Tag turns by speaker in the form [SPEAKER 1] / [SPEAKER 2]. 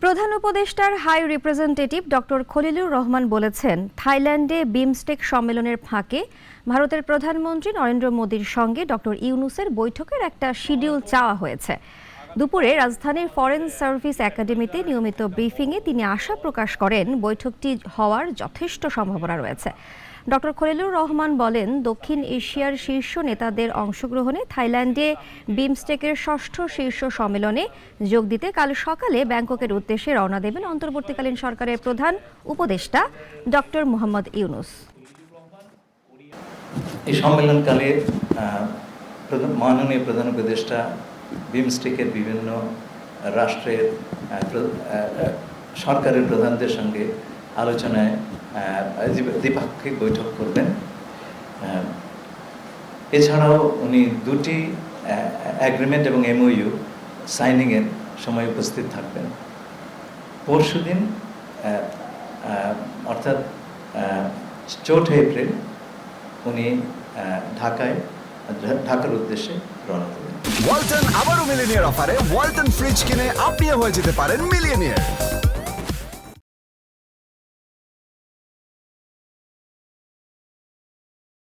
[SPEAKER 1] প্রধান উপদেষ্টার high representative doctor Khalilur Rahman বলেছেন, থাইল্যান্ডে বিমস্টেক সম্মেলনের ফাঁকে ভারতের প্রধানমন্ত্রী নরেন্দ্র মোদীর সঙ্গে ডক্টর ইউনূসের বৈঠকের একটা শিডিউল চাওয়া হয়েছে। দুপুরে রাজধানীর ফরেন সার্ভিস একাডেমিতে নিয়মিত ব্রিফিংয়ে তিনি আশা প্রকাশ করেন বৈঠকটি হওয়ার যথেষ্ট সম্ভাবনা রয়েছে। ডক্টর খলিলুর রহমান বলেন, দক্ষিণ এশিয়ার শীর্ষ নেতাদের অংশগ্রহণে থাইল্যান্ডে বিমস্টেকের ষষ্ঠ শীর্ষ সম্মেলনে যোগ দিতে কাল সকালে ব্যাংককের উদ্দেশ্যে রওনা দেবেন অন্তর্বর্তীকালীন সরকারের প্রধান উপদেষ্টা ডক্টর মোহাম্মদ ইউনূস।
[SPEAKER 2] এই সম্মেলনকালে মাননীয় প্রধান উপদেষ্টা বিমস্টেকের বিভিন্ন রাষ্ট্রের সরকারের প্রধানদের সঙ্গে আলোচনায় দ্বিপাক্ষিক বৈঠক করবেন। এছাড়াও উনি দুটি অ্যাগ্রিমেন্ট এবং এমওইউ সাইনিংয়ের সময় উপস্থিত থাকবেন। পরশুদিন অর্থাৎ 4 এপ্রিল উনি ঢাকার উদ্দেশ্যে রওনা দেবেন।
[SPEAKER 3] ওয়ালটন আবারও মিলিনিয়ার অফারে ওয়ালটন ফ্রিজ কিনে আপনিও হয়ে যেতে পারেন মিলিয়নিয়ার।